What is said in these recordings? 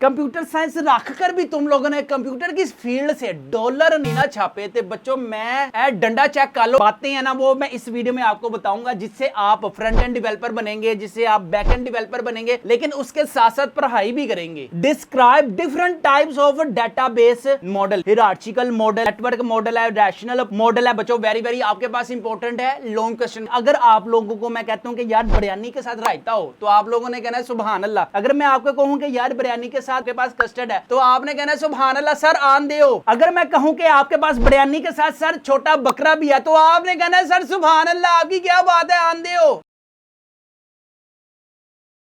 Computer science रख कर भी तुम लोगों ने कंप्यूटर की फील्ड से डॉलर नहीं ना छापे थे बच्चों। मैं डंडा चेक कर लो, बातें हैं ना वो मैं इस वीडियो में आपको बताऊंगा जिससे आप फ्रंट एंड डेवलपर बनेंगे, जिससे आप बैक एंड डेवलपर बनेंगे, लेकिन उसके साथ साथ पढ़ाई भी करेंगे। Describe different types of database model, hierarchical model, network model है, रैशनल मॉडल है बच्चों। वेरी वेरी आपके पास इंपॉर्टेंट है लॉन्ग क्वेश्चन। अगर आप लोगों को मैं कहता हूं कि यार बिरयानी के साथ रायता हो तो आप लोगों ने कहना है सुभान अल्लाह। अगर मैं आपको कहूं कि यार बिरयानी के साथ के पास कस्टर्ड है तो आपने कहना है सुभान अल्लाह सर आन दे हो। अगर मैं कहूं कि आपके पास बिरयानी के साथ सर छोटा बकरा भी है तो आपने कहना है सर सुभान अल्लाह आपकी क्या बात है आन दे हो।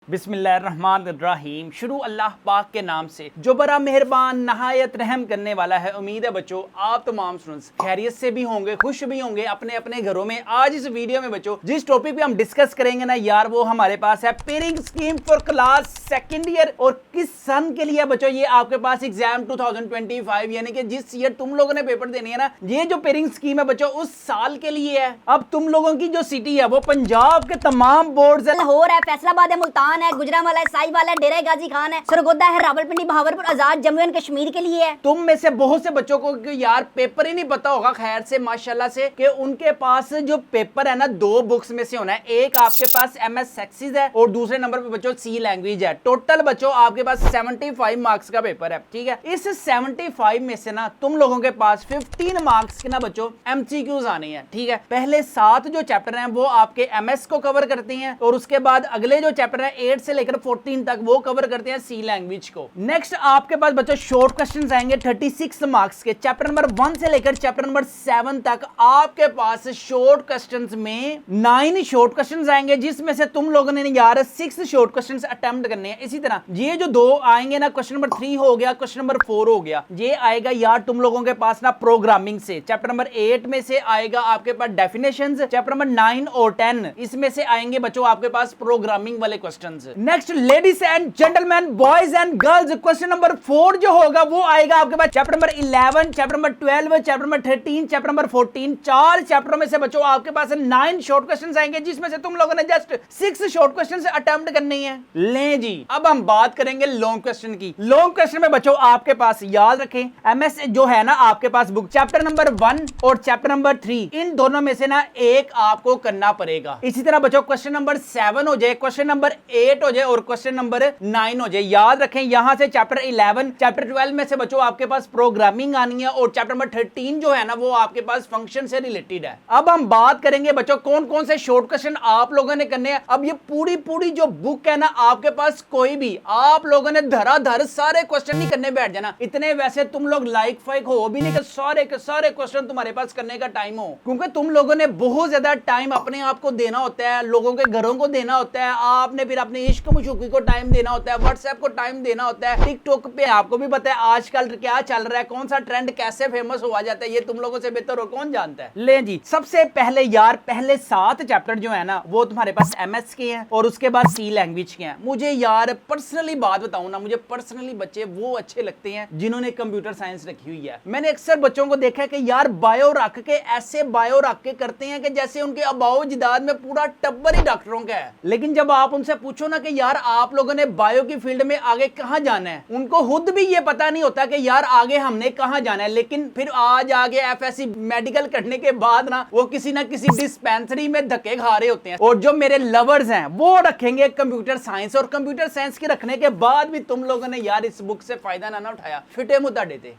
बिस्मिल्लाहिर्रहमानिर्रहीम, शुरू अल्लाह पाक के नाम से जो बड़ा मेहरबान नहायत रहम करने वाला है। उम्मीद है बच्चों आप तमाम स्टूडेंट्स खैरियत से भी होंगे, खुश भी होंगे अपने अपने घरों में। आज इस वीडियो में बच्चों जिस टॉपिक पे हम डिस्कस करेंगे ना यार वो हमारे पास है pairing scheme for class second year. और किस सन के लिए बच्चों ये आपके पास एग्जाम 2025 यानी कि जिस ईयर तुम लोगों ने पेपर देने है ना, ये जो पेयरिंग स्कीम है बच्चों उस साल के लिए है। अब तुम लोगों की जो सिटी है वो पंजाब के तमाम बोर्ड है, लाहौर है, फैसलाबाद है, मुल्तान है, गुजरांवाला है, साहिवाल है, डेरा गाजी खान है, सरगोदा है, रावलपिंडी, बहावलपुर, आजाद, जम्मू एंड कश्मीर के लिए है। तुम में से बहुत से बच्चों को यार पेपर ही नहीं पता होगा खैर से माशाल्लाह से कि उनके पास जो पेपर है ना दो बुक्स में से होना है। एक आपके पास MS सेक्सिस है और दूसरे नंबर पे बच्चों सी लैंग्वेज है। टोटल बच्चों आपके पास 75 मार्क्स का पेपर है, ठीक है। इस 75 में से ना तुम लोगों के पास 15 मार्क्स के ना बच्चों MCQs आने हैं, ठीक है। पहले 7 जो चैप्टर हैं वो आपके MS को कवर करते हैं और उसके बाद अगले जो चैप्टर है 8 से लेकर 14 तक वो कवर करते हैं सी लैंग्वेज को। नेक्स्ट आपके पास बच्चों शॉर्ट क्वेश्चंस आएंगे 36 मार्क्स के। चैप्टर नंबर 1 से लेकर चैप्टर नंबर 7 तक आपके पास शॉर्ट क्वेश्चंस में 9 शॉर्ट क्वेश्चंस आएंगे जिसमें से तुम लोगों ने यार 6 शॉर्ट क्वेश्चंस अटेम्प्ट करने हैं। इसी तरह ये जो दो आएंगे ना, क्वेश्चन नंबर 3 हो गया, क्वेश्चन नंबर 4 हो गया, ये आएगा यार तुम लोगों के पास ना प्रोग्रामिंग से। चैप्टर नंबर 8 में से आएगा आपके पास डेफिनेशंस। चैप्टर नंबर 9 और 10 इसमें से आएंगे बच्चों आपके पास प्रोग्रामिंग वाले questions. Next ladies and gentleman, boys and girls, question number 4 जो होगा वो आएगा आपके पास chapter number 11, chapter number 12, chapter number 13, chapter number 14। 4 चैप्टरों में से बच्चों आपके पास 9 शॉर्ट क्वेश्चंस आएंगे जिसमें से तुम लोगों ने जस्ट 6 शॉर्ट क्वेश्चंस अटेम्प्ट करने हैं। ले जी अब हम बात करेंगे लॉन्ग क्वेश्चन की। लॉन्ग क्वेश्चन में बच्चों आपके पास याद रखें MS जो है ना आपके पास बुक चैप्टर नंबर 1 और चैप्टर नंबर 3 इन दोनों में से ना एक आपको करना पड़ेगा। इसी तरह बच्चों क्वेश्चन नंबर 7 हो जाए, क्वेश्चन नंबर 8 हो जाए और क्वेश्चन नंबर 9 हो जाए। याद रखें यहां से चैप्टर 11 चैप्टर 12 में से बच्चों आपके पास प्रोग्रामिंग आनी है और चैप्टर नंबर 13 जो है ना वो आपके पास फंक्शन से रिलेटेड है। अब हम बात करेंगे बच्चों कौन कौन से शॉर्ट क्वेश्चन आप लोगों ने करने हैं। अब ये पूरी जो बुक है ना आपके पास कोई भी आप लोगों ने धराधर सारे क्वेश्चन नहीं करने बैठ जाना। इतने वैसे तुम लोग लाइक फाइक हो भी नहीं कि सारे के सारे क्वेश्चन तुम्हारे पास करने का टाइम हो, क्योंकि तुम लोगों ने बहुत ज्यादा टाइम अपने आप को देना होता है, लोगों के घरों को देना होता है, आपने फिर अपने इश्क मशूकी को टाइम देना होता है, व्हाट्सएप को टाइम देना होता है, टिकटॉक पे आपको भी पता है आजकल क्या चल रहा है, कौन सा ट्रेंड कैसे फेमस हुआ जाता है, ये तुम लोगों से बेहतर और कौन जानता है। ले जी सबसे पहले यार पहले 7 चैप्टर जो है ना वो तुम्हारे पास MS के हैं और उसके बाद सी लैंग्वेज के हैं। मुझे यार पर्सनली बात बताऊं ना, मुझे पर्सनली बच्चे वो अच्छे लगते हैं जिन्होंने कंप्यूटर साइंस रखी हुई है। मैंने अक्सर बच्चों को देखा है कि यार बायो रख के ऐसे बायो रख के करते हैं कि जैसे उनके अबाओ जिदाद में पूरा टब्बर ही डॉक्टरों का है। लेकिन जब आप उनसे पूछो ना कि यार आप लोगों ने बायो की फील्ड में आगे कहां जाना है, उनको खुद भी ये पता नहीं होता कि यार आगे हमने कहां जाना है। लेकिन फिर आज आगे FSC मेडिकल करने के बाद ना वो किसी ना किसी डिस्पेंसरी में धक्के खा रहे होते हैं। और जो मेरे लवर्स हैं वो रखेंगे कंप्यूटर साइंस, और कंप्यूटर साइंस के रखने के बाद भी तुम लोगों ने यार इस बुक से फायदा ना उठाया, फिटे मुद्दा देते।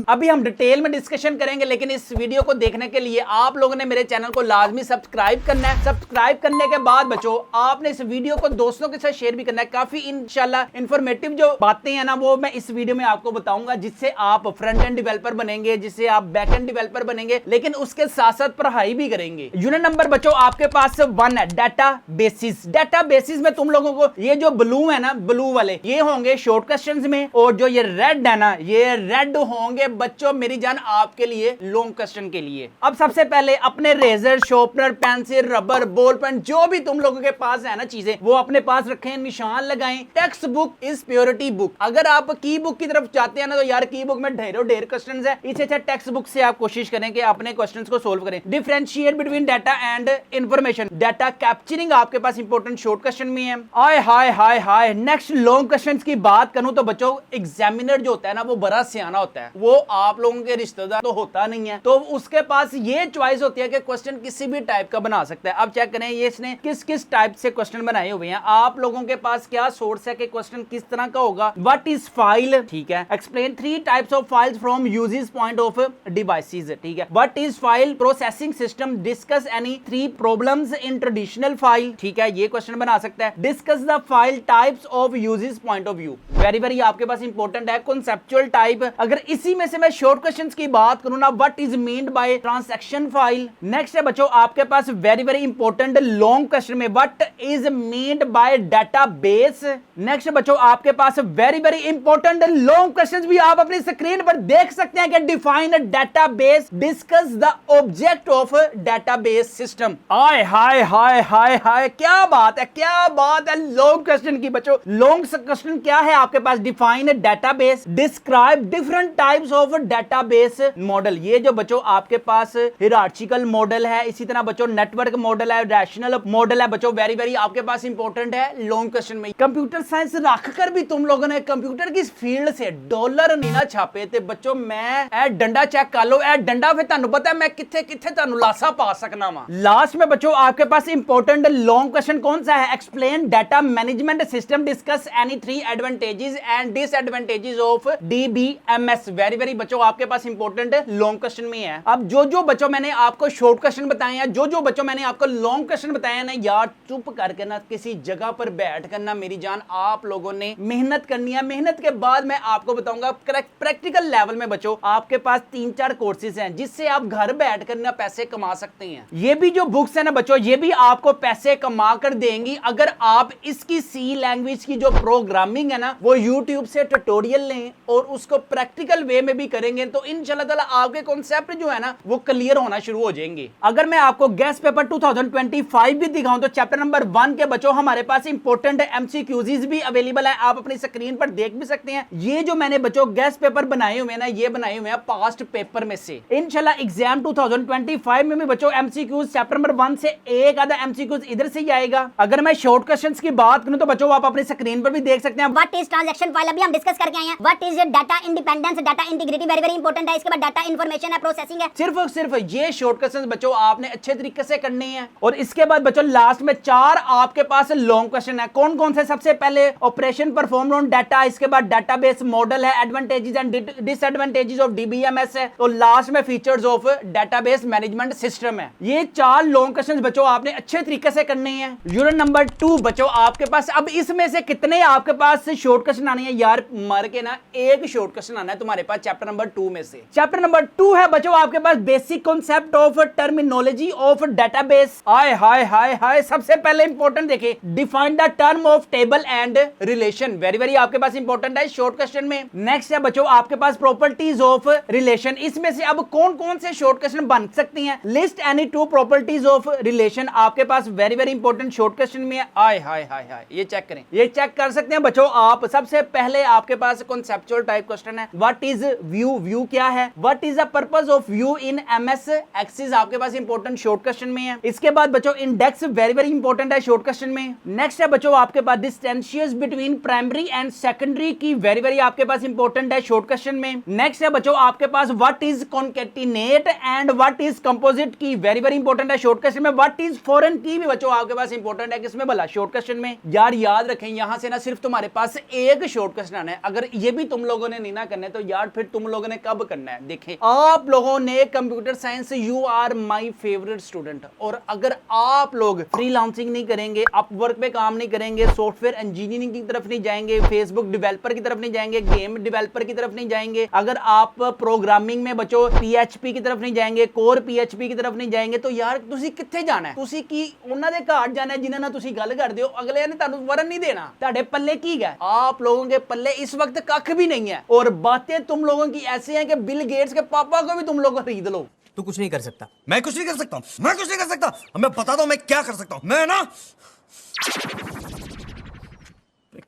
अभी हम डिटेल में डिस्कशन करेंगे, लेकिन इस वीडियो को देखने के लिए आप लोगों ने मेरे चैनल को लाजमी सब्सक्राइब करना है। सब्सक्राइब करने के बाद बच्चों आपने इस वीडियो को दोस्तों के साथ शेयर भी करना है। काफी इंशाल्लाह इंफॉर्मेटिव जो बातें हैं ना वो मैं इस वीडियो में आपको बताऊंगा जिससे आप फ्रंट एंड डेवलपर बनेंगे, जिससे आप बैक एंड डेवलपर बनेंगे, लेकिन उसके साथ साथ पढ़ाई भी करेंगे। यूनिट नंबर बच्चों आपके पास 1 है डाटा बेसिस। डाटा बेसिस में तुम लोगों को ये जो ब्लू है ना, ब्लू वाले ये होंगे शॉर्ट क्वेश्चंस में, और जो ये रेड है ना ये रेड होंगे बच्चों मेरी जान आपके लिए लॉन्ग क्वेश्चन के लिए। अब सबसे पहले अपने razor, sharpener, pencil, rubber, ball pen जो भी तुम लोगों के पास है ना चीजें, वो अपने पास रखें, निशान लगाएं। Text book is purity book. अगर आप की बुक की तरफ जाते हैं ना तो यार की बुक में ढेरों ढेर क्वेश्चंस है, इससे अच्छा टेक्स्ट बुक से आप कोशिश करें कि अपने क्वेश्चंस को सोल्व करें। Differentiate between data and information, data capturing आपके पास इंपॉर्टेंट शॉर्ट क्वेश्चन में है। हाय हाय हाय हाय। नेक्स्ट लॉन्ग क्वेश्चंस की बात करूं तो बच्चों एग्जामिनर जो होता है ना वो बड़ा सियाना होता है, वो आप लोगों के रिश्तेदार तो होता नहीं है, तो उसके पास ये चॉइस होती है कि क्वेश्चन किसी भी टाइप का बना सकता है। अब चेक करें ये इसने किस किस टाइप से क्वेश्चन बनाए हुए हैं, आप लोगों के पास क्या सोर्स है कि क्वेश्चन किस तरह का होगा। व्हाट इज फाइल, ठीक है। Explain 3 types of files from uses point of devices, ठीक है। What is file processing system, discuss any 3 problems in traditional file, ठीक है, ये क्वेश्चन बना सकता है। Discuss the file types of uses point of view, very very आपके पास इंपॉर्टेंट है। कॉन्सेप्चुअल टाइप, अगर इसी में से मैं शॉर्ट क्वेश्चंस की बात करूं ना, what is meant by transaction file. Next है बच्चों आपके पास very very important long question में what is meant by database. Next बच्चों आपके पास very very important long questions भी आप अपनी स्क्रीन पर देख सकते हैं कि define database, discuss the object of database system. हाय हाय हाय हाय हाय, क्या बात है, क्या बात है लॉन्ग क्वेश्चन की बच्चों। लॉन्ग क्वेश्चन क्या है आपके पास, define database, describe different types of database model. ये जो बच्चों आपके पास हिरार्चिकल मॉडल है, इसी तरह बच्चों नेटवर्क मॉडल है, रैशनल मॉडल है बच्चों, वेरी वेरी आपके पास इंपॉर्टेंट है लॉन्ग क्वेश्चन में। कंप्यूटर साइंस रखकर भी तुम लोगों ने कंप्यूटर की फील्ड से डॉलर नहीं ना छापे थे बच्चों। मैं ए डंडा चेक कर लो, ए डंडा फिर ਤੁਹਾਨੂੰ पता है मैं किथे किथे ਤੁਹਾਨੂੰ लासा पा सकना वा। लास्ट में बच्चों आपके पास इंपॉर्टेंट लॉन्ग क्वेश्चन कौन सा है, explain data management system, discuss any 3 advantages and disadvantages of DBMS. Very very बच्चों आपके पास इंपॉर्टेंट लॉन्ग क्वेश्चन में है। अब जो बच्चों मैंने आपको शॉर्ट क्वेश्चन बताए हैं, जो बच्चों मैंने आपको लॉन्ग क्वेश्चन बताए हैं ना, यार चुप करके ना किसी जगह पर बैठ कर ना मेरी जान आप लोगों ने मेहनत करनी है। मेहनत के बाद मैं आपको बताऊंगा प्रैक्टिकल लेवल में बच्चों आपके पास 3-4 कोर्सेज हैं जिससे आप घर बैठ कर ना पैसे कमा सकते हैं। ये भी जो बुक्स है ना बच्चों, ये भी आपको पैसे कमा कर देंगी अगर आप इसकी सी लैंग्वेज की जो प्रोग्रामिंग है ना वो यूट्यूब से ट्यूटोरियल लें और उसको प्रैक्टिकल वे में भी करेंगे तो इंशाल्लाह ताला आपके कॉन्सेप्ट जो है ना वो क्लियर होना शुरू हो जाएंगे। अगर मैं आपको गेस्ट पेपर 2025 भी दिखाऊं तो चैप्टर नंबर 1 के बच्चों हमारे पास इंपॉर्टेंट एमसीक्यूज भी अवेलेबल है, आप अपनी स्क्रीन पर देख भी सकते हैं। ये जो मैंने बच्चों गेस्ट पेपर बनाए हुए हैं ना, ये बनाए हुए हैं पास्ट पेपर में से। इंशाल्लाह एग्जाम 2025 में भी बच्चों एमसीक्यूज चैप्टर नंबर 1 से एक आधा एमसीक्यूज इधर से ही आएगा। अगर मैं शॉर्ट क्वेश्चंस की बात करूं तो बच्चों आप अपनी स्क्रीन पर भी देख सकते हैं। व्हाट इज ट्रांजैक्शन फाइल, अभी हम डिस्कस करके आए हैं। What is data independence, data integrity, very very important है। इसके बाद डाटा इंफॉर्मेशन है, प्रोसेसिंग है। सिर्फ और सिर्फ ये शॉर्ट क्वेश्चंस बच्चों आपने अच्छे तरीके से करने हैं। और इसके बाद बच्चों लास्ट में 4 आपके पास लॉन्ग क्वेश्चन है। कौन कौन से, सबसे पहले ऑपरेशन परफॉर्म ऑन डाटा, इसके बाद डाटाबेस मॉडल है, advantages and disadvantages of DBMS है, और लास्ट में features of database management system है। ये 4 लॉन्ग क्वेश्चंस बच्चों आपने अच्छे तरीके से करने हैं। यूनिट नंबर 2 बच्चों आपके पास, अब इसमें से कितने आपके पास शॉर्ट क्वेश्चन आने हैं यार, मार के ना एक शॉर्ट क्वेश्चन आना है तुम्हारे पास चैप्टर नंबर 2 में से। चैप्टर नंबर 2 है बच्चों आपके पास basic concept of terminology of database. हाय हाय हाय हाय, सबसे पहले इंपॉर्टेंट देखिए, define the term of table and relation, very very आपके पास इंपॉर्टेंट है शॉर्ट क्वेश्चन में। नेक्स्ट है बच्चों आपके पास प्रॉपर्टीज ऑफ रिलेशन। इसमें से अब कौन कौन से शॉर्ट क्वेश्चन बन सकती हैं, list any 2 properties of relation आपके पास very very important short question में है। हाय हाय हाय हाय, ये चेक करें, ये चेक कर सकते हैं बच्चों आप। सबसे पहले आपके पास कॉन्सेप्चुअल टाइप क्वेश्चन है, व्हाट इज व्यू, व्यू क्या है, what is the purpose of view in MS Access आपके पास इंपॉर्टेंट शॉर्ट क्वेश्चन में है। इसके बाद बच्चों इंडेक्स वेरी वेरी इंपॉर्टेंट है शॉर्ट क्वेश्चन में। नेक्स्ट है बच्चों आपके पास distinguish between primary and secondary key very very आपके पास इंपॉर्टेंट है शॉर्ट क्वेश्चन में। नेक्स्ट है बच्चों आपके पास what is concatenate and what is composite key, very very important है शॉर्ट क्वेश्चन में। व्हाट इज फॉरेन की भी बच्चों आपके पास इंपॉर्टेंट है, किसमें भला, शॉर्ट क्वेश्चन में। यार याद रखें यहां से ना सिर्फ तुम्हारे पास एक शॉर्ट क्वेश्चन आना है, अगर ये भी तुम लोगों ने नहीं ना करना है तो यार फिर तुम लोगों ने कब करना है। देखें आप लोगों ने computer science, you are my favourite student, और अगर आप लोग फ्रीलांसिंग नहीं करेंगे, अपवर्क पे काम नहीं करेंगे, सॉफ्टवेयर इंजीनियरिंग की तरफ नहीं जाएंगे, फेसबुक डेवलपर की तरफ नहीं जाएंगे, गेम डेवलपर की तरफ नहीं जाएंगे, अगर आप प्रोग्रामिंग में बच्चों पीएचपी की तरफ नहीं जाएंगे, कोर पीएचपी की तरफ नहीं जाएंगे, तो यार ਤੁਸੀਂ ਕਿੱਥੇ ਜਾਣਾ ਹੈ, ਤੁਸੀਂ ਕੀ ਉਹਨਾਂ ਦੇ ਘਾਟ ਜਾਣਾ ਹੈ ਜਿਨ੍ਹਾਂ ਨਾਲ ਤੁਸੀਂ ਗੱਲ ਕਰਦੇ ਹੋ, ਅਗਲੇ ਨੇ ਤੁਹਾਨੂੰ ਵਰਨ ਨਹੀਂ ਦੇਣਾ, ਤੁਹਾਡੇ ਪੱਲੇ ਕੀ ਹੈ, आप लोगों के पल्ले इस वक्त कख भी नहीं है। और और बातें तुम लोगों की ऐसी हैं कि बिल गेट्स के पापा को भी तुम लोग खरीद लो। तू कुछ नहीं कर सकता। मैं कुछ नहीं कर सकता हूँ, मैं कुछ नहीं कर सकता। मैं बताता हूँ मैं क्या कर सकता हूँ। मैं ना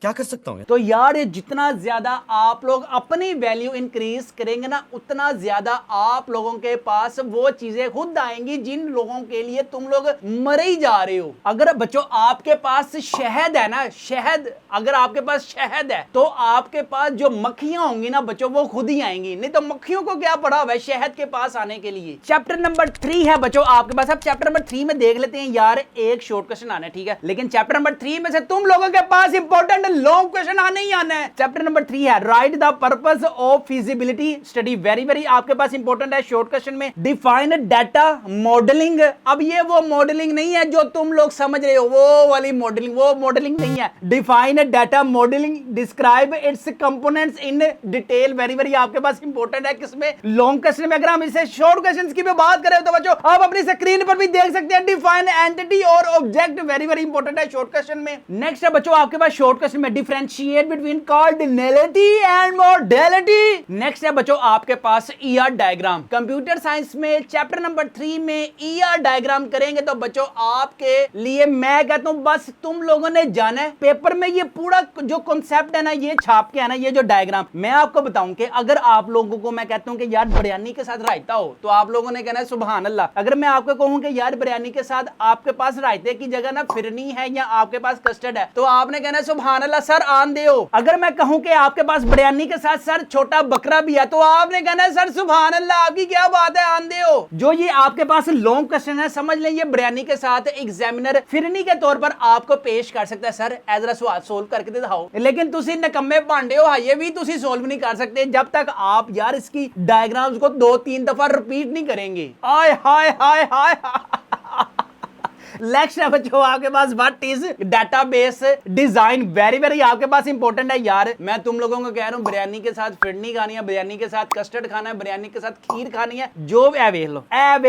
क्या कर सकता हूँ। तो यार ये जितना ज्यादा आप लोग अपनी वैल्यू इंक्रीज करेंगे ना, उतना ज्यादा आप लोगों के पास वो चीजें खुद आएंगी जिन लोगों के लिए तुम लोग मर ही जा रहे हो। अगर बच्चों आपके पास शहद है ना, शहद, अगर आपके पास शहद है तो आपके पास जो मक्खियां होंगी ना बच्चों वो खुद ही आएंगी, नहीं तो मक्खियों को क्या पड़ा हुआ है शहद के पास आने के लिए। चैप्टर नंबर 3 है बच्चों आपके पास। अब चैप्टर नंबर 3 में देख लेते हैं यार, एक शॉर्ट क्वेश्चन आना है, ठीक है, लेकिन चैप्टर नंबर 3 में से तुम लोगों के पास इंपॉर्टेंट लॉन्ग क्वेश्चन आने ही आना है। चैप्टर नंबर 3 है write the purpose of feasibility study. Very very आपके पास इंपॉर्टेंट है शॉर्ट क्वेश्चन में। Define data modelling. अब ये वो मॉडलिंग नहीं है जो तुम लोग समझ रहे हो, वो वाली मॉडलिंग, वो मॉडलिंग नहीं है। Define data modelling, describe it's components in detail. Very very आपके पास इंपॉर्टेंट है किसमें, लॉन्ग क्वेश्चन में। अगर हम इसे शॉर्ट क्वेश्चंस की भी बात करें तो बच्चों आप अपनी स्क्रीन पर भी देख सकते हैं, डिफाइन एंटिटी और ऑब्जेक्ट। वेरी वेरी इंपॉर्टेंट है शॉर्ट क्वेश्चन में। नेक्स्ट है बच्चों आपके पास शॉर्ट क्वेश्चन में differentiate between cardinality and modality. Next है बच्चों आपके पास ईआर डायग्राम। कंप्यूटर साइंस में चैप्टर नंबर 3 में ईआर डायग्राम करेंगे तो बच्चों आपके लिए मैं कहता हूं बस तुम लोगों ने जाना है पेपर में ये पूरा जो कॉन्सेप्ट है ना ये छाप के है ना, ये जो डायग्राम मैं आपको बताऊं कि अगर आप लोगों को मैं कहता हूं कि यार बिरयानी के साथ रायता हो तो आप लोगों ने कहना है सुभान अल्लाह। अगर मैं आपको कहूं कि यार बिरयानी के साथ आपके पास रायते की जगह ना फिरनी है या आपके पास कस्टर्ड है तो आपने कहना है सुभान अल्लाह सर आन दे। अगर मैं कहूं कि आपके पास बिरयानी के साथ सर छोटा बकरा भी है तो आपने कहना है सर सुभान अल्लाह आपकी क्या बात है आन दे। जो ये आपके पास लॉन्ग क्वेश्चन है समझ लें, ये बिरयानी के साथ एग्जामिनर फिरनी के तौर पर आपको पेश कर सकता है, सर एजरा सवाल सोल्व करके दिखाओ, लेकिन तुसी नकम्मे भांडे हो ये भी तुसी सोल्व नहीं कर सकते जब तक आप यार इसकी डायग्राम्स को 2-3 दफा रिपीट नहीं करेंगे। आय हाय हाय हाय नेक्स्ट है बच्चों आपके पास what is database design. Very very आपके पास इंपॉर्टेंट है यार। मैं तुम लोगों को कह रहा हूं बिरयानी के साथ फिरनी खानी है, बिरयानी के साथ कस्टर्ड खाना है, बिरयानी के साथ खीर खानी है, जो ए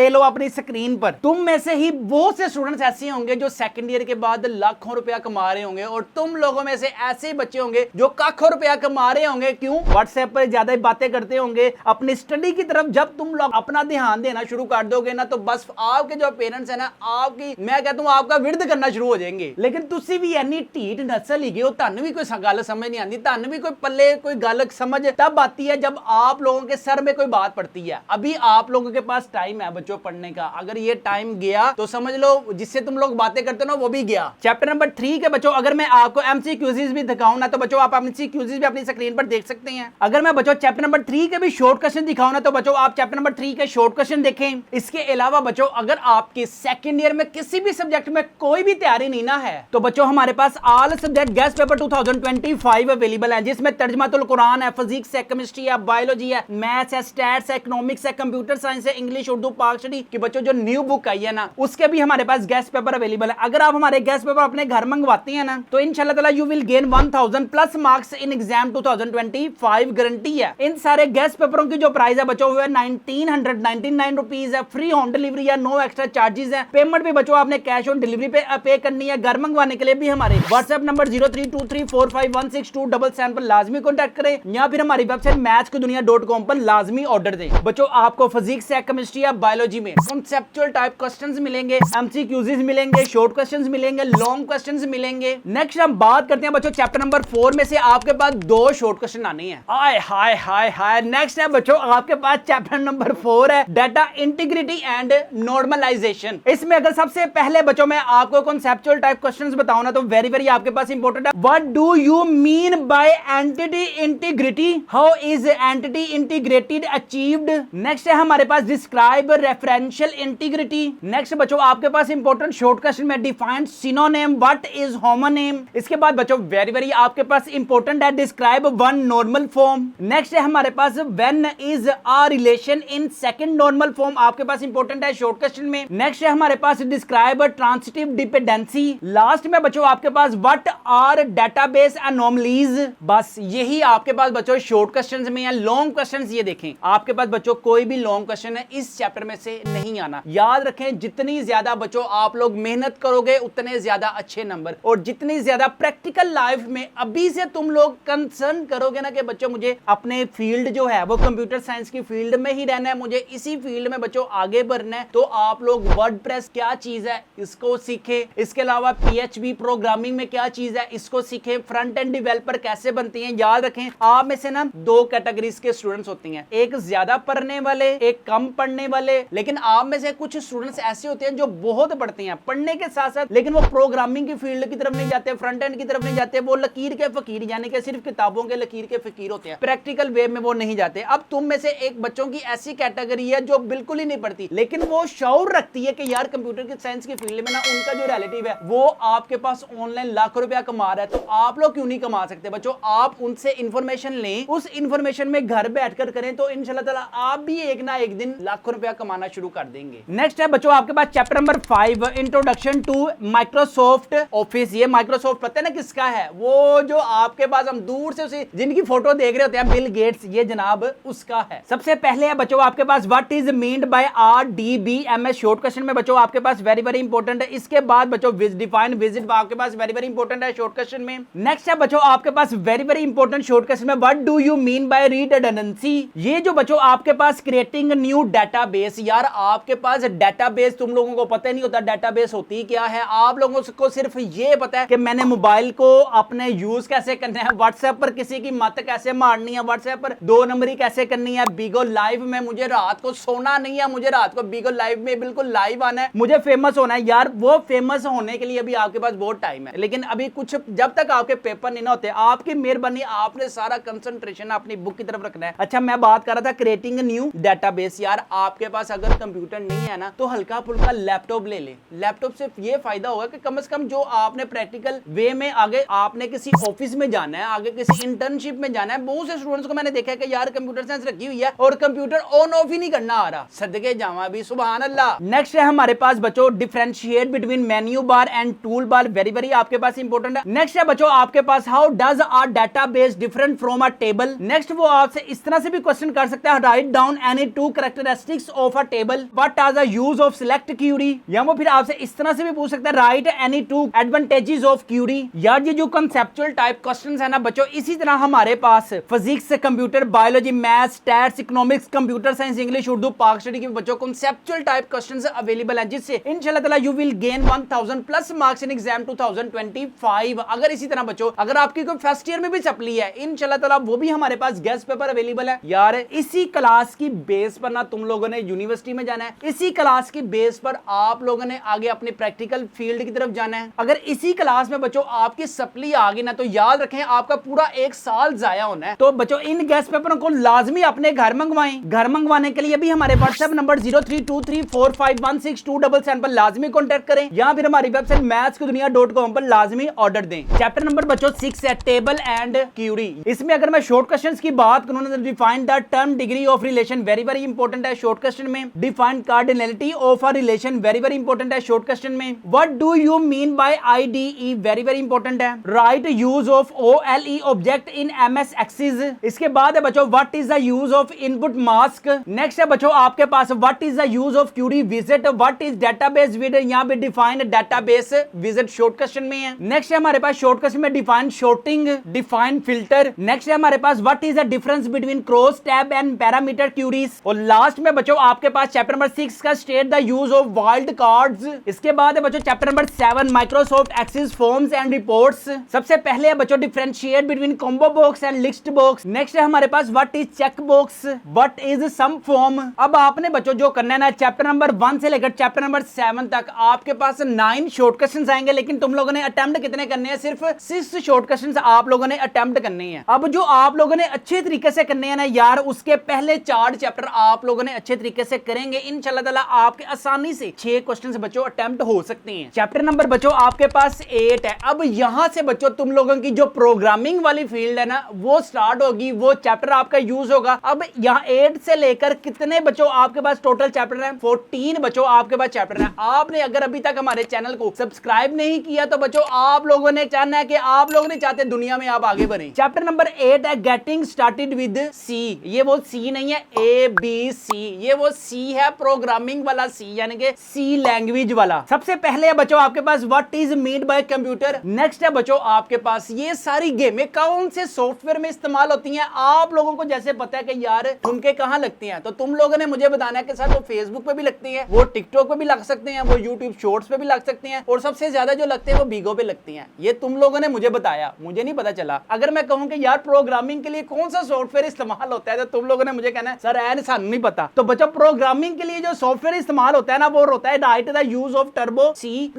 लो अपनी स्क्रीन पर। तुम में से ही बहुत से स्टूडेंट्स ऐसे होंगे जो सेकंड ईयर के बाद लाखों रुपया कमा रहे होंगे और तुम लोगों में से ऐसे बच्चे होंगे जो लाखों रुपया कमा रहे होंगे। क्यों? व्हाट्सएप पर ज्यादा बातें करते होंगे। अपनी स्टडी की तरफ जब तुम लोग अपना ध्यान देना शुरू कर दोगे ना तो बस आपके जो पेरेंट्स है ना आपकी मैं कहता हूं आपका विरोध करना शुरू हो जाएंगे। लेकिन तुसी भी यानी ढीठ नस्ल ही गए हो, तानू भी कोई गल समझ नहीं आती, तानू भी कोई पल्ले कोई गल समझ तब आती है जब आप लोगों के सर में कोई बात पड़ती है। अभी आप लोगों के पास टाइम है बच्चों पढ़ने का, अगर ये टाइम गया तो समझ लो जिससे तुम लोग बातें करते हो ना वो भी गया। चैप्टर नंबर 3 के बच्चों अगर मैं आपको एमसीक्यूज भी दिखाऊं ना तो बच्चों आप एमसीक्यूज भी अपनी स्क्रीन पर देख सकते हैं। अगर मैं बच्चों चैप्टर नंबर 3 के भी शॉर्ट क्वेश्चन दिखाऊं ना तो बच्चों आप चैप्टर नंबर 3 के शॉर्ट क्वेश्चन देखें। इसके अलावा बच्चों अगर आपके सेकंड ईयर में किसी भी सब्जेक्ट में कोई भी तैयारी नहीं ना है तो बच्चों हमारे पास all subject guess paper 2025 available है, जिसमें तर्जुमातुल कुरान है, फिजिक्स है, केमिस्ट्री है, बायोलॉजी है, मैथ्स है, स्टैट्स है, इकोनॉमिक्स है, कंप्यूटर साइंस है, इंग्लिश, उर्दू, पाक स्टडी की बच्चों जो न्यू बुक आई है ना उसके भी हमारे पास गेस्ट पेपर अवेलेबल है। अगर आप हमारे गेस्ट पेपर अपने घर मंगवाते हैं ना तो इंशाल्लाह ताला you will gain 1000 plus marks in exam 2025 guarantee है। इन सारे गेस्ट पेपरों की जो प्राइस है बच्चों वो है 1999 रुपीज है, फ्री होम डिलीवरी है, नो एक्स्ट्रा चार्जेस है। पेमेंट भी बच्चों आपने कैश ऑन डिलीवरी पे करनी है। घर मंगवाने के लिए भी हमारे व्हाट्सएप नंबर 0323451627 पर लाजमी कॉन्टैक्ट करें या फिर हमारी वेबसाइट mathskidunia.com पर लाजमी ऑर्डर दें। बच्चों आपको फिजिक्स है, केमिस्ट्री है, बायोलॉजी में कॉन्सेप्चुअल टाइप क्वेश्चंस मिलेंगे, एमसीक्यूज मिलेंगे, शॉर्ट क्वेश्चंस मिलेंगे, लॉन्ग क्वेश्चंस मिलेंगे। नेक्स्ट हम बात करते हैं बच्चों चैप्टर नंबर 4 में से आपके पास 2 शॉर्ट क्वेश्चन आने हैं। हाय हाय हाय हाय नेक्स्ट है बच्चों आपके पास चैप्टर नंबर 4 है डाटा इंटीग्रिटी एंड नॉर्मलाइजेशन। इसमें अगर सबसे पहले बच्चों मैं आपको कॉन्सेप्चुअल टाइप क्वेश्चंस बताऊं ना तो वेरी वेरी आपके पास इंपॉर्टेंट है। What do you mean by entity integrity, how is entity integrated achieved. Next है हमारे पास डिस्क्राइब रेफरेंशियल इंटीग्रिटी। नेक्स्ट बच्चों आपके पास इंपॉर्टेंट शॉर्ट क्वेश्चन में define synonym, what is homonym. इसके बाद बच्चों वेरी वेरी आपके पास इंपॉर्टेंट है describe one normal form. Next है हमारे पास when is a relation in second normal form, आपके पास इंपॉर्टेंट है शॉर्ट क्वेश्चन में। नेक्स्ट है हमारे पास describe describe transitive dependency. Last में बच्चों आपके पास व्हाट आर डेटाबेस एनोमलीज। बस यही आपके पास बच्चों शॉर्ट क्वेश्चंस में है। लॉन्ग क्वेश्चंस ये देखें, आपके पास बच्चों कोई भी लॉन्ग क्वेश्चन है इस चैप्टर में से नहीं आना। याद रखें, जितनी ज्यादा बच्चों आप लोग मेहनत करोगे उतने ज्यादा अच्छे नंबर, और जितनी ज्यादा प्रैक्टिकल लाइफ में अभी से तुम लोग कंसर्न करोगे ना कि बच्चों मुझे अपने फील्ड जो है वो कंप्यूटर साइंस की फील्ड में ही रहना है, मुझे इसी फील्ड में बच्चों आगे बढ़ना है, तो आप लोग वर्डप्रेस क्या चीज है इसको सीखे। इसके अलावा PHP प्रोग्रामिंग में क्या चीज है इसको सीखे। फ्रंट एंड डेवलपर कैसे बनती हैं। याद रखें, आप में से ना दो कैटेगरीज के स्टूडेंट्स होती हैं, एक ज्यादा पढ़ने वाले, एक कम पढ़ने वाले। लेकिन आप में से कुछ स्टूडेंट्स ऐसे होते हैं जो बहुत पढ़ते हैं पढ़ने के साथ साथ, लेकिन वो प्रोग्रामिंग की फील्ड की तरफ नहीं जाते, फ्रंट एंड की तरफ नहीं जाते, वो लकीर के फकीर यानी कि सिर्फ किताबों के लकीर के फकीर होते हैं, प्रैक्टिकल वे में वो नहीं जाते। अब तुम में से एक बच्चों की ऐसी कैटेगरी है जो बिल्कुल ही नहीं पढ़ती, लेकिन वो शौर रखती है कि यार कंप्यूटर की साइंस की फील्ड में ना उनका जो रिलेटिव है वो आपके पास ऑनलाइन लाखों रुपया कमा रहा है, तो आप लोग क्यों नहीं कमा सकते। बच्चों आप उनसे इंफॉर्मेशन लें, उस इंफॉर्मेशन में घर बैठकर करें, तो इंशाल्लाह ताला आप भी एक ना एक दिन लाखों रुपया कमाना शुरू कर देंगे। नेक्स्ट है बच्चों आपके पास chapter number 5, introduction to Microsoft Office. ये माइक्रोसॉफ्ट पता है ना किसका है, वो जो आपके पास हम दूर से उसे जिनकी फोटो देख रहे होते हैं, बिल गेट्स, ये जनाब उसका है। सबसे पहले है बच्चों आपके पास what is meant by RDBMS। Short question में बच्चों आपके पास वेरी वेरी इंपॉर्टेंट है। इसके बाद बच्चों डिफाइन विजिट आपके पास वेरी वेरी इंपॉर्टेंट है शॉर्ट क्वेश्चन में। नेक्स्ट है बच्चों आपके पास very very important short question में what do you mean by redundancy. ये जो बच्चों आपके पास क्रिएटिंग न्यू डेटाबेस, यार आपके पास डेटाबेस तुम लोगों को पता नहीं होता डेटाबेस होती क्या है। आप लोगों को सिर्फ ये पता है कि मैंने मोबाइल को अपने यूज कैसे करना है, व्हाट्सएप पर किसी की मत कैसे मारनी है, व्हाट्सएप पर 2 नंबरी कैसे करनी है, बीगो लाइव में मुझे रात को सोना नहीं है, मुझे रात को बीगो लाइव में बिल्कुल लाइव आना है, मुझे फेमस होना है। यार वो फेमस होने के लिए अभी आपके पास बहुत टाइम है, लेकिन अभी कुछ जब तक आपके पेपर नहीं ना होते, आपकी मेहरबानी आपने सारा कंसंट्रेशन अपनी बुक की तरफ रखना है। अच्छा मैं बात कर रहा था क्रिएटिंग न्यू डेटाबेस। यार आपके पास अगर कंप्यूटर नहीं है ना तो हल्का फुल्का लैपटॉप ले ले। लैपटॉप से ये फायदा होगा कि कम से कम जो आपने प्रैक्टिकल वे में आगे आपने किसी ऑफिस में जाना है, आगे किसी इंटर्नशिप में जाना है, बहुत से स्टूडेंट्स को मैंने देखा है कि यार कंप्यूटर साइंस रखी हुई है और कंप्यूटर ऑन ऑफ ही नहीं करना आ रहा। सदके जावा भी, सुभान अल्लाह। नेक्स्ट है हमारे पास बच्चों differentiate between menu bar and tool bar, very very आपके पास इंपॉर्टेंट है। नेक्स्ट है बच्चों आपके पास how does a database different from a table. Next वो आपसे इस तरह से भी क्वेश्चन कर सकता है, write down any 2 characteristics of a table, what are the use of select query. या वो फिर आपसे इस तरह से भी पूछ सकता है, write any 2 advantages of query. यार ये जो कंसेप्चुअल टाइप क्वेश्चंस है ना बच्चों, इसी तरह हमारे पास physics, computer, biology, maths, stats, economics, computer science, English, Urdu, Pak study के बच्चों कंसेप्चुअल टाइप क्वेश्चंस अवेलेबल हैं, जिससे इंशाल्लाह ताला you will gain 1000 plus marks in exam 2025। अगर इसी तरह बच्चों अगर आपकी कोई फर्स्ट ईयर में भी सप्ली है, इंशाल्लाह ताला वो भी हमारे पास गेस्ट पेपर अवेलेबल है। यार इसी क्लास की बेस पर ना तुम लोगों ने यूनिवर्सिटी में जाना है, इसी क्लास की बेस पर आप लोगों ने आगे अपनी प्रैक्टिकल फील्ड की तरफ जाना है। अगर इसी क्लास में बच्चों आपकी सप्ली आ गई ना तो याद रखें आपका पूरा 1 साल जाया होना है। तो बच्चों इन गेस्ट पेपरों को लाजमी अपने घर मंगवाएं। घर मंगवाने के लिए भी हमारे व्हाट्सएप नंबर 0323451627 पर लाजमी कॉन्टैक्ट करें, या फिर हमारी वेबसाइट mathskidunia.com पर लाजमी ऑर्डर दें। चैप्टर नंबर बच्चों 6 है टेबल एंड क्यूरी। इसमें अगर मैं शॉर्ट क्वेश्चंस की बात करूं ना, define the term degree of relation, very very important है शॉर्ट क्वेश्चन में। Define cardinality of a relation, very very important है शॉर्ट क्वेश्चन में। What do you mean by IDE, very very important है। Write use of OLE object in MS Access. इसके बाद है बच्चों what is the use of input mask. Next है बच्चों आपके पास what is the use of query visit, what is database with, यहां पे define database visit short question में है। नेक्स्ट है हमारे पास शॉर्ट क्वेश्चन में define sorting, define filter. Next है हमारे पास what is the difference between cross tab and parameter queries. और लास्ट में बच्चों आपके पास चैप्टर नंबर 6 का state the use of wild cards. इसके बाद है बच्चों chapter number 7 Microsoft Access forms and reports. सबसे पहले है बच्चों differentiate between combo box and list box. Next है हमारे पास what is check box, what is sum form. अब आपने बच्चों जो करना है ना, चैप्टर नंबर 1 से लेकर चैप्टर नंबर 7 तक आपके पास 9 शॉर्ट क्वेश्चंस आएंगे, लेकिन तुम लोगों ने अटेम्प्ट कितने करने हैं, सिर्फ 6 शॉर्ट क्वेश्चंस आप लोगों ने अटेम्प्ट करने हैं। अब जो आप लोगों ने अच्छे तरीके से करने हैं ना यार, उसके पहले 4 चैप्टर आप लोगों ने अच्छे तरीके से करेंगे, इंशाल्लाह ताला आपके आसानी से 6 क्वेश्चंस बच्चों अटेम्प्ट हो सकते हैं। चैप्टर नंबर बच्चों आपके पास 8 है। अब यहां से बच्चों तुम लोगों की जो प्रोग्रामिंग वाली फील्ड है ना वो स्टार्ट होगी, वो चैप्टर आपका यूज होगा। अब यहाँ 8 से लेकर कितने बच्चों आपके पास टोटल चैप्टर है, 14 बच्चों आपके पास चैप्टर है। आपने अगर अभी तक हमारे चैनल को सब्सक्राइब नहीं किया तो बच्चों आप लोगों ने चाहना है कि आप लोग नहीं चाहते दुनिया में आप आगे बढ़े। चैप्टर नंबर 8 है गेटिंग स्टार्टेड विद सी। ये वो सी नहीं है ABC, ये वो सी है प्रोग्रामिंग वाला सी, यानी कि सी लैंग्वेज वाला। सबसे पहले है बच्चों आपके पास what is mean by computer. Next है बच्चों आपके पास ये सारी गेमें कौन से सॉफ्टवेयर में इस्तेमाल होती हैं। आप लोगों को जैसे पता है कि यार ठुमके कहां लगती हैं, तो तुम लोगों ने मुझे बताना है कि सर वो फेसबुक पे भी लगती है, वो टिकटॉक पे भी लग सकते हैं, वो यूट्यूब शॉर्ट्स पे भी लग सकती हैं, और सबसे ज्यादा जो लगते हैं वो बीगो पे लगती हैं। ये तुम लोगों ने मुझे बताया, मुझे नहीं पता चला। अगर मैं कहूं कि यार प्रोग्रामिंग के लिए कौन सा सॉफ्टवेयर इस्तेमाल होता है, तो तुम लोगों ने मुझे कहना है सर ऐन सानू नहीं पता। तो बच्चों प्रोग्रामिंग के लिए जो सॉफ्टवेयर इस्तेमाल होता है ना, वो होता है write the use of turbo C++।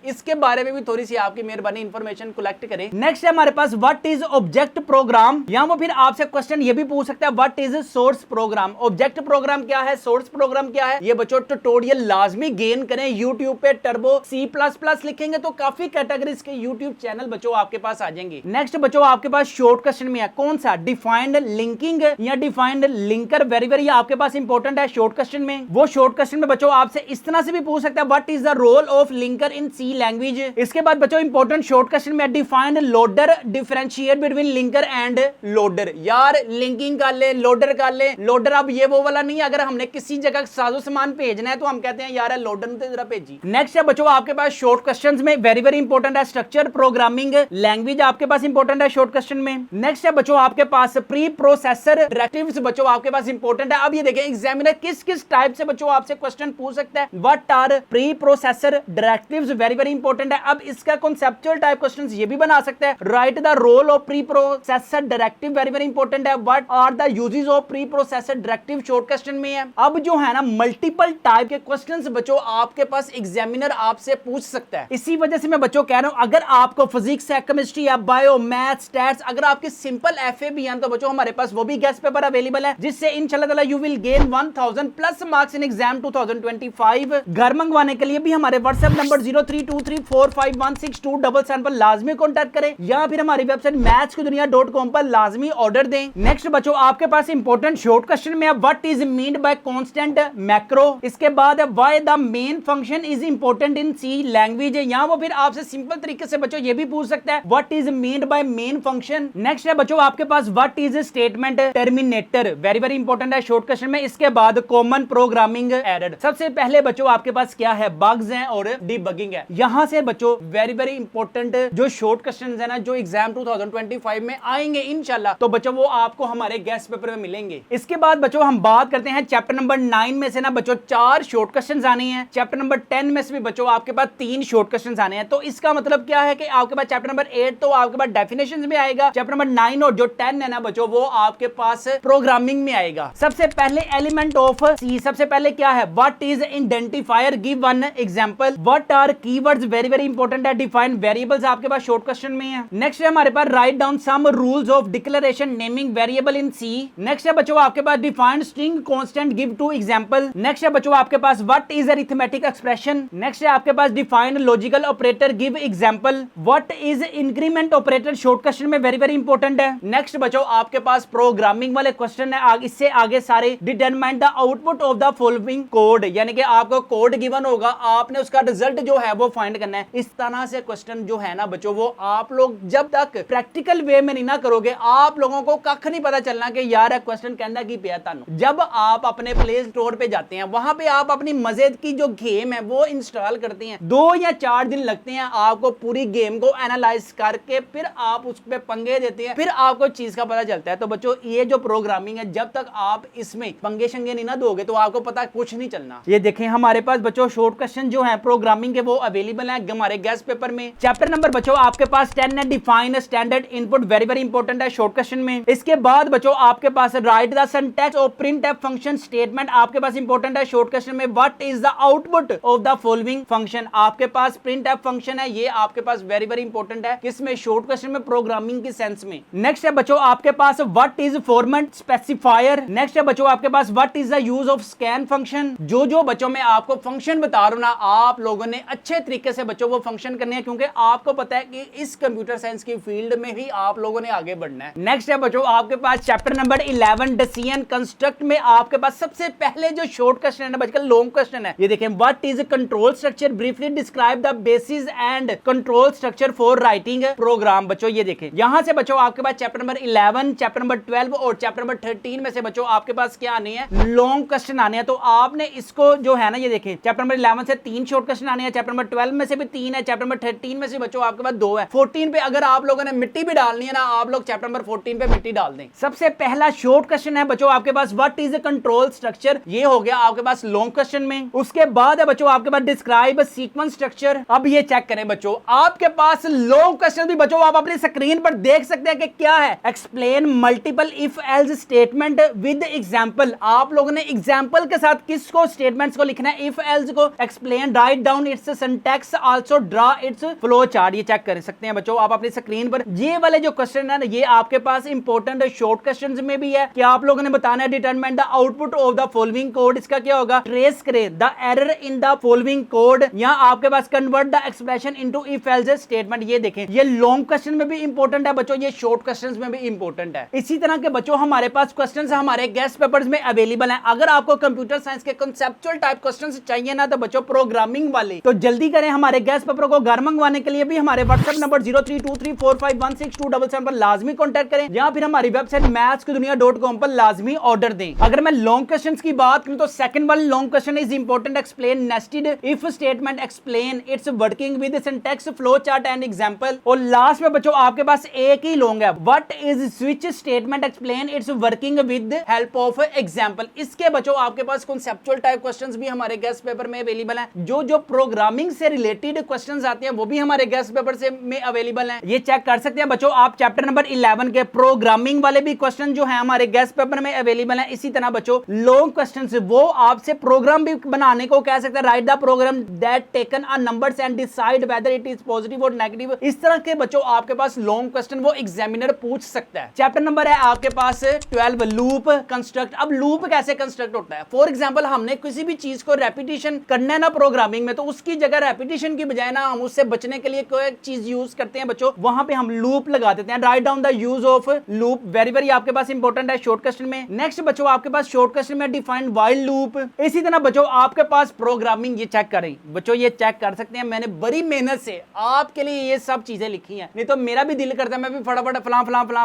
इसके बारे में भी थोड़ी सी आपकी मेहरबानी इंफॉर्मेशन कलेक्ट करें। नेक्स्ट है हमारे पास व्हाट इज ऑब्जेक्ट प्रोग्राम, या वो फिर आपसे क्वेश्चन ये भी पूछ सकता है what is source program. Object program क्या है, सोर्स प्रोग्राम क्या है, ये बच्चों ट्यूटोरियल लाजमी गेन करें। यूट्यूब पे टर्बो C++ लिखेंगे तो काफी कैटेगरीज के यूट्यूब चैनल बच्चों आपके पास आ जाएंगे। नेक्स्ट बच्चों आपके पास शॉर्ट क्वेश्चन में है कौन सा, डिफाइंड लिंकिंग या डिफाइंड लिंकर। वेरी वेरी आपके पास इंपॉर्टेंट है शॉर्ट क्वेश्चन में। वो शॉर्ट क्वेश्चन में बच्चों आपसे इस तरह से भी पूछ सकता है what is the role of linker in C language. इसके बाद बच्चों इंपॉर्टेंट शॉर्ट क्वेश्चन में defined loader, differentiate between linker and loader. यार लिंकिंग कर ले, लोडर कर ले। लोडर अब ये वो वाला नहीं, अगर हमने किसी जगह साजो सामान भेजना है तो हम कहते हैं यार लोडर ने जरा भेजी। नेक्स्ट है बच्चों आपके पास शॉर्ट क्वेश्चंस में वेरी वेरी इंपॉर्टेंट है स्ट्रक्चर प्रोग्रामिंग लैंग्वेज आपके पास इंपॉर्टेंट है शॉर्ट क्वेश्चन में। नेक्स्ट है बच्चों आपके पास प्री प्रोसेसर डायरेक्टिव्स बच्चों आपके पास इंपॉर्टेंट है। अब ये देखें एग्जामिनर किस किस टाइप से बच्चों आपसे क्वेश्चन पूछ सकता है। What are preprocessor directives, very very important है। अब इसका कॉन्सेप्चुअल टाइप क्वेश्चंस ये भी बना सकता है। Write the role of preprocessor directive, very very important है। What are the uses of preprocessor directive short question में है। अब जो है ना मल्टीपल टाइप के क्वेश्चंस बच्चों आपके पास एग्जामिनर आपसे पूछ सकता है। इसी वजह से मैं बच्चों कह रहा हूं अगर आपको फिजिक्स है, केमिस्ट्री है, बायो, मैथ, स्टैट्स, अगर आपके सिंपल एफए भी हैं तो बच्चों हमारे पास वो भी गेस्ट पेपर अवेलेबल है, जिससे इंशाल्लाह ताला you will gain 1000 plus marks in exam 2025। घर मंगवाने के लिए भी हमारे व्हाट्सएप नंबर 0323451627 पर लाजमी कॉन्टैक्ट करें, या फिर हमारी वेबसाइट mathskidunia.com पर लाजमी ऑर्डर दें। नेक्स्ट बच्चों आपके पास इंपॉर्टेंट शॉर्ट क्वेश्चन में है what is mean by constant macro. इसके बाद है why the main function is important in C language, या वो फिर आपसे सिंपल तरीके से बच्चों ये भी पूछ सकता है what is mean by main function. Next है बच्चों आपके पास what is statement terminator, very very important है शॉर्ट क्वेश्चन में। इसके बाद कॉमन प्रोग्रामिंग एरर। सबसे पहले बच्चों आपके पास क्या है, बग्स हैं और डिबगिंग है। यहां से बच्चों वेरी वेरी इंपॉर्टेंट जो शॉर्ट क्वेश्चंस है ना जो एग्जाम 2025 में आएंगे इंशाल्लाह, तो बच्चों वो आपको हमारे गेस्ट पेपर में मिलेंगे। इसके बाद बच्चों हम बात करते हैं चैप्टर नंबर 9 में से ना बच्चों 4 शॉर्ट क्वेश्चंस आने हैं। चैप्टर नंबर 10 में से भी बच्चों आपके पास 3 शॉर्ट क्वेश्चंस आने हैं। तो इसका मतलब क्या है कि आपके पास चैप्टर नंबर 8 तो आपके पास डेफिनेशंस में आएगा, चैप्टर नंबर 9 और जो 10 है ना बच्चों वो आपके पास प्रोग्रामिंग में आएगा। सबसे पहले एलिमेंट ऑफ सी, सबसे पहले क्या है, what is identifier, give one example. What are keywords, very very important है। डिफाइन वेरिएबल्स आपके पास शॉर्ट क्वेश्चन में है। नेक्स्ट है हमारे पास write down some rules of declaration naming variable in C. Next है बच्चों आपके पास define string constant, give 2 example. Next है बच्चों आपके पास what is arithmetic expression. Next है आपके पास define logical operator, give example. What is increment operator short question में वेरी वेरी इंपॉर्टेंट है। नेक्स्ट बच्चों आपके पास प्रोग्रामिंग वाले क्वेश्चन है, इससे आगे सारे determine the output of the following code, यानी कि आपको कोड गिवन होगा, आपने उसका रिजल्ट जो है वो फाइंड करना है। इस तरह से क्वेश्चन जो है ना बच्चों वो आप लोग जब तक प्रैक्टिकल वे में नहीं ना करोगे आप लोगों को कख नहीं पता चलना कि यार क्वेश्चन कहना की पिया तानू। जब आप अपने प्ले स्टोर पे जाते हैं वहां पे आप अपनी मजे की जो गेम है वो इंस्टॉल करते हैं, 2 या 4 दिन लगते हैं आपको पूरी गेम को एनालाइज करके, फिर आप उस पे पंगे देते हैं, फिर आपको चीज का पता चलता है। तो बच्चों ये जो प्रोग्रामिंग है जब तक आप इसमें पंगे शंगे नहीं ना दोगे तो आपको पता कुछ नहीं चलना। ये देखें हमारे पास बच्चों शॉर्ट क्वेश्चन जो है प्रोग्रामिंग के वो अवेलेबल है हमारे गेस्ट पेपर में। चैप्टर नंबर बच्चों आपके पास 10 है, define standard input, very very important है शॉर्ट क्वेश्चन में। इसके बाद बच्चों आपके पास write the syntax of printf function statement आपके पास इंपॉर्टेंट है शॉर्ट क्वेश्चन में। What is the output of the following function, आपके पास प्रिंटफ फंक्शन है, ये आपके पास वेरी वेरी इंपॉर्टेंट है किसमें, शॉर्ट क्वेश्चन में, प्रोग्रामिंग की सेंस में। नेक्स्ट है बच्चों आपके पास what is format specifier. Next है बच्चों आपके पास what is the use of scan function. जो बच्चों मैं आपको फंक्शन बता रहा हूं ना आप लोगों ने अच्छे तरीके से बच्चों वो फंक्शन करने हैं, क्योंकि आपको पता है कि इस कंप्यूटर साइंस की फील्ड में ही आप लोगों ने आगे बढ़ना है। नेक्स्ट है बच्चों आपके पास चैप्टर नंबर 11 डिसीजन कंस्ट्रक्ट में आपके पास सबसे पहले जो शॉर्ट क्वेश्चन है बच्चों लॉन्ग क्वेश्चन है, ये देखें what is control structure, briefly describe the basis and control structure for writing program. बच्चों ये देखें, यहां से बच्चों आपके पास चैप्टर नंबर 11, चैप्टर नंबर 12 और चैप्टर नंबर 13 में से बच्चों आपके पास क्या आने हैं, लॉन्ग क्वेश्चन आने हैं। तो आपने इसको जो है ना, ये देखें, चैप्टर नंबर 11 से 3 शॉर्ट क्वेश्चन आने हैं, चैप्टर नंबर 12 में से भी 3 है, चैप्टर नंबर 13 में से बच्चों आपके पास 2 है। 14 पे अगर आप लोगों ने मिट्टी भी डालनी है ना, आप लोग चैप्टर नंबर 14 पे मिट्टी डाल दें। सबसे पहला शॉर्ट क्वेश्चन है बच्चों आपके पास what is a control structure, ये हो गया आपके पास लॉन्ग क्वेश्चन में। उसके बाद है बच्चों आपके पास डिस्क्राइब सीक्वेंस स्ट्रक्चर। अब ये चेक करें बच्चों, आपके पास लॉन्ग क्वेश्चन भी बच्चों आप अपनी स्क्रीन पर देख सकते हैं कि क्या है, explain multiple if else statement with example. आप लोगों ने एग्जांपल के साथ किसको, स्टेटमेंट्स को लिखना है, इफ एल्स को। Explain, write down it's syntax, also draw it's flow chart. ये चेक कर सकते हैं बच्चों आप अपनी स्क्रीन पर। ये वाले जो क्वेश्चन है ना, ये आपके पास इंपॉर्टेंट शॉर्ट क्वेश्चंस में भी है कि आप लोगों ने बताना है determine the output of the following code. इसका क्या होगा, ट्रेस करें the error in the following code. यहां आपके पास convert the expression into if else statement. ये देखें, ये लॉन्ग क्वेश्चन में भी इंपॉर्टेंट है बच्चों, ये शॉर्ट क्वेश्चंस में भी इंपॉर्टेंट है। इसी तरह के बच्चों हमारे पास क्वेश्चंस हमारे गेस्ट पेपर्स में अवेलेबल हैं। अगर आपको कंप्यूटर साइंस के कांसेप्चुअल टाइप क्वेश्चंस चाहिए ना, तो बच्चों प्रोग्रामिंग वाले तो जल्दी करें, हमारे गेस्ट पेपर को घर मंगवाने के लिए भी हमारे व्हाट्सएप नंबर 0323451627 पर लाजमी कांटेक्ट करें, या फिर हमारी वेबसाइट mathskidunia.com पर लाजमी ऑर्डर दें। अगर मैं लॉन्ग क्वेश्चंस की बात करूं तो सेकंड वाला long question is important, explain nested if statement, explain it's working with syntax, flow chart and example. और लास्ट में बच्चों आपके पास एक ही लॉन्ग है, what is switch statement, explain it's working with help of example. इसके बच्चों आपके पास कॉन्सेप्चुअल टाइप क्वेश्चंस भी हमारे गेस्ट पेपर में अवेलेबल हैं। जो प्रोग्रामिंग से रिलेटेड क्वेश्चंस आते हैं वो भी हमारे गेस्ट पेपर से में अवेलेबल हैं। ये चेक कर सकते हैं बच्चों आप, चैप्टर नंबर 11 के प्रोग्रामिंग वाले भी क्वेश्चन जो है हमारे गेस्ट पेपर में अवेलेबल हैं। इसी तरह बच्चों लॉन्ग क्वेश्चंस, वो आपसे प्रोग्राम भी बनाने को कह सकते हैं, write the program that taken a numbers and decide whether it is positive और नेगेटिव। इस तरह के बच्चों आपके पास लॉन्ग क्वेश्चन वो एग्जामिनर पूछ सकता है। चैप्टर नंबर है आपके पास 12, लूप कंस्ट्रक्ट। अब लूप कैसे कंस्ट्रक्ट होता है, फॉर एग्जांपल हमने किसी भी चीज को रेपिटेशन करना है ना प्रोग्रामिंग में, तो उसकी जगह रेपिटेशन की बजाय ना हम उससे बचने के लिए कोई चीज यूज करते हैं बच्चों, वहां पे हम लूप लगा देते हैं। Right down the use of loop, very very आपके पास इंपॉर्टेंट है शॉर्ट क्वेश्चन में। नेक्स्ट बच्चों आपके पास शॉर्ट क्वेश्चन में डिफाइन व्हाइल लूप। इसी तरह बच्चों आपके पास प्रोग्रामिंग, ये चेक करें बच्चों, ये चेक कर सकते हैं, मैंने बड़ी मेहनत से आपके लिए ये सब चीजें लिखी हैं, नहीं तो मेरा भी दिल करता है मैं भी फटाफट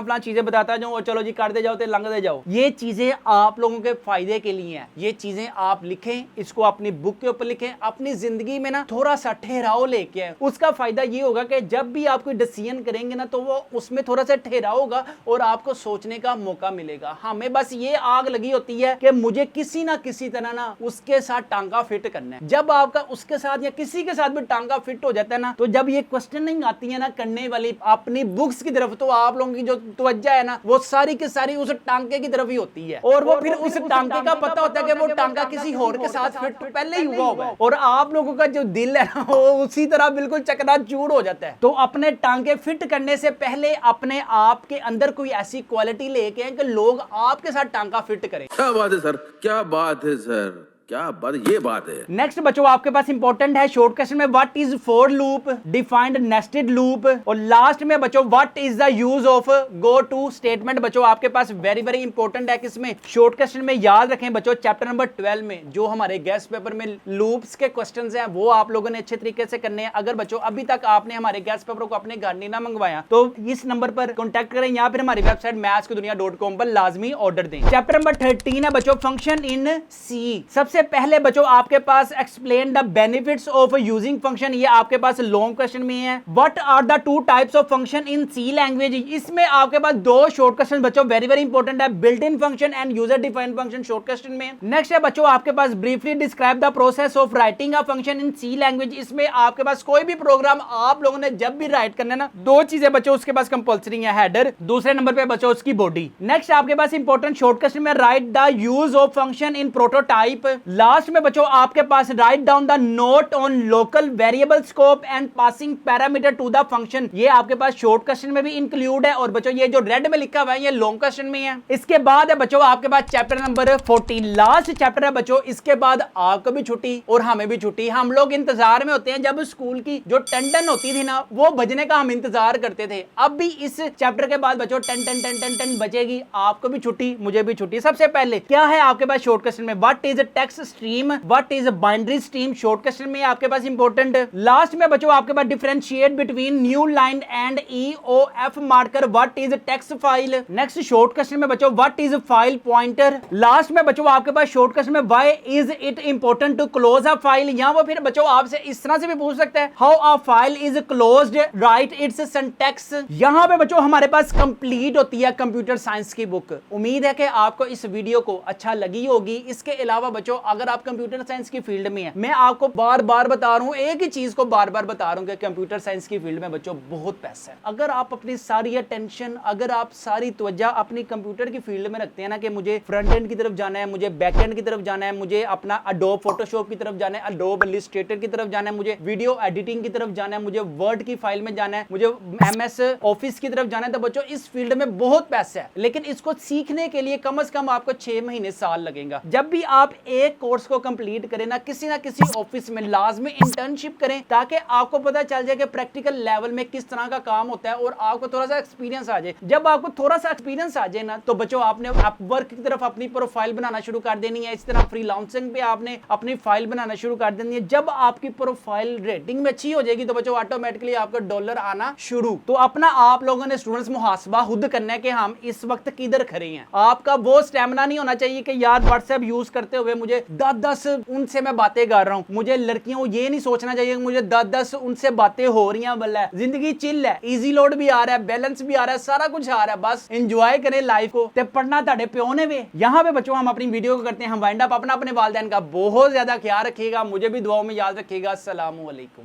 फलां चीजें बताता जाऊं और चलो जी कर दे जाओ तो लंघ दे जाओ। ये चीजें आप लोगों के फायदे के लिए हैं, ये चीजें आप लिखें, इसको अपनी बुक के ऊपर लिखें, अपनी जिंदगी में ना थोड़ा सा ठहराव लेके आए। उसका फायदा ये होगा कि जब भी आप कोई डिसीजन करेंगे ना, तो वो उसमें थोड़ा सा ठहराव होगा और आपको सोचने का मौका मिलेगा। हमें बस ये आग लगी होती है कि मुझे किसी ना किसी तरह ना उसके साथ टांगा फिट करना है। जब आपका उसके साथ या किसी के साथ भी टांगा फिट हो जाता है ना, तो जब ये क्वेश्चन नहीं आती है ना करने वाली अपनी बुक्स की तरफ, तो आप लोगों की जो तवज्जो है ना वो सारी की सारी उस टांगे की तरफ ही होती है, और वो फिर उस टांगे का पता होता है कि वो टांगा किसी और के साथ फिट पहले ही हुआ होगा, और आप लोगों का जो दिल है ना वो उसी तरह बिल्कुल चकनाचूर हो जाता है। तो अपने टांगे फिट करने से पहले अपने आप के अंदर कोई ऐसी क्वालिटी लेके आए कि लोग आपके साथ टांगा फिट करें। क्या बात है सर, क्या बात है सर, क्या बात, ये बात है। नेक्स्ट बच्चों आपके पास इंपॉर्टेंट है शॉर्ट क्वेश्चन में what is for loop, defined nested loop, और लास्ट में बच्चों what is the use of go to statement. बच्चों आपके पास वेरी वेरी इंपॉर्टेंट है किसमें, शॉर्ट क्वेश्चन में। याद रखें बच्चों चैप्टर नंबर 12 में जो हमारे गेस्ट पेपर में लूप्स के क्वेश्चंस हैं वो आप लोगों ने अच्छे तरीके से करने हैं। अगर बच्चों अभी तक आपने हमारे गेस्ट पेपर को अपने घर नहीं ना मंगवाया तो इस नंबर पर कॉन्टैक्ट करें, या फिर हमारी वेबसाइट mathskidunia.com पर लाजमी ऑर्डर दें। चैप्टर नंबर 13 है बच्चों फंक्शन इन सी। सबसे पहले बच्चों आपके पास explain the benefits of using function, ये आपके पास लॉन्ग क्वेश्चन में है। What are the two types of function in C language, इसमें आपके पास 2 शॉर्ट क्वेश्चन बच्चों वेरी वेरी इंपॉर्टेंट है, built in function and user defined function short question में। नेक्स्ट है बच्चों आपके पास briefly describe the process of writing a function in C language. इसमें आपके पास कोई भी प्रोग्राम आप लोगों ने जब भी राइट करना है ना, 2 चीजें बच्चों उसके पास कंपलसरी है, हेडर, दूसरे नंबर पे बच्चों उसकी बॉडी। नेक्स्ट आपके पास इंपॉर्टेंट शॉर्ट क्वेश्चन में write the use of function in prototype. Last में बच्चों आपके पास write down the note on local variable scope and passing parameter to the function, ये आपके पास शॉर्ट क्वेश्चन में भी इंक्लूड है। और बच्चों ये जो रेड में लिखा हुआ है ये लॉन्ग क्वेश्चन में है। इसके बाद है बच्चों आपके पास चैप्टर नंबर 14 लास्ट चैप्टर है बच्चों। इसके बाद आपको भी छुट्टी और हमें भी छुट्टी। हम लोग इंतजार में होते हैं, जब स्कूल की जो टन होती थी ना वो बजने का हम इंतजार करते थे। अब भी इस चैप्टर के बाद बच्चों टन बजेगी, आपको भी छुट्टी मुझे भी छुट्टी। सबसे पहले क्या है आपके पास शॉर्ट क्वेश्चन में, what is text text stream, what is binary stream, short question में आपके पास इंपॉर्टेंट। लास्ट में बच्चों आपके पास differentiate between new line and EOF marker, what is text file. Next short question में बच्चों what is file pointer. Last में बच्चों आपके पास शॉर्ट क्वेश्चन में why is it important to close a file, या वो फिर बच्चों आपसे इस तरह से भी पूछ सकता है, how a file is closed, right it's syntax. यहां पे बच्चों हमारे पास कंप्लीट होती है कंप्यूटर साइंस की बुक। उम्मीद है कि आपको इस वीडियो को अच्छा लगी होगी। इसके अलावा बच्चों अगर आप कंप्यूटर साइंस की फील्ड में हैं, मैं आपको बार बार बता रहा हूं, एक ही चीज को बार बार बता रहा हूं कि कंप्यूटर साइंस की फील्ड में बच्चों बहुत पैसा है। अगर आप अपनी सारी अटेंशन, अगर आप सारी तवज्जो अपनी कंप्यूटर की फील्ड में रखते हैं ना कि मुझे फ्रंट एंड की तरफ जाना है, मुझे बैक एंड की तरफ जाना है, मुझे अपना एडोब फोटोशॉप की तरफ जाना है, एडोब इलस्ट्रेटर की तरफ जाना है, मुझे वीडियो एडिटिंग की तरफ जाना है, मुझे वर्ड की फाइल में जाना है, मुझे MS ऑफिस की तरफ जाना है, तो बच्चों इस फील्ड में बहुत पैसा है। लेकिन इसको सीखने के लिए कम से कम आपको 6 महीने साल लगेगा। जब भी आप एक कोर्स को कंप्लीट करें ना किसी ऑफिस में लाजमी इंटर्नशिप करें, ताकि आपको पता चल जाए कि प्रैक्टिकल लेवल में किस तरह का काम होता है और आपको थोड़ा सा एक्सपीरियंस आ जाए। जब आपको थोड़ा सा एक्सपीरियंस आ जाए ना, तो बच्चों आपने अपवर्क की तरफ अपनी प्रोफाइल बनाना शुरू कर देनी है। इस तरह फ्रीलांसिंग पे आपने अपनी फाइल बनाना शुरू कर देनी है। जब आपकी प्रोफाइल रेटिंग में अच्छी हो जाएगी तो बच्चों ऑटोमेटिकली आपको डॉलर आना शुरू। तो अपना आप लोगों ने स्टूडेंट्स मुहासबा खुद करना है कि हम इस वक्त किधर खड़े हैं। आपका वो स्टैमिना नहीं होना चाहिए कि यार व्हाट्सएप यूज करते हुए मुझे 10 उनसे मैं बातें कर रहा हूं। मुझे लड़कियों ये नहीं सोचना चाहिए कि मुझे 10 उनसे बातें हो रही हैं। बल्ला जिंदगी चिल है, इजी लोड भी आ रहा है, बैलेंस भी आ रहा है, सारा कुछ आ रहा है। बस एंजॉय करें लाइफ को। ते पढ़ना ताड़े प्यो ने वे। यहाँ पे बच्चों हम अपनी वीडियो को करते हैं हम वाइंड अप। अपना अपने वालिदैन का बहुत ज्यादा ख्याल रखिएगा, मुझे भी दुआओं में याद रखिएगा। अस्सलामु अलैकुम।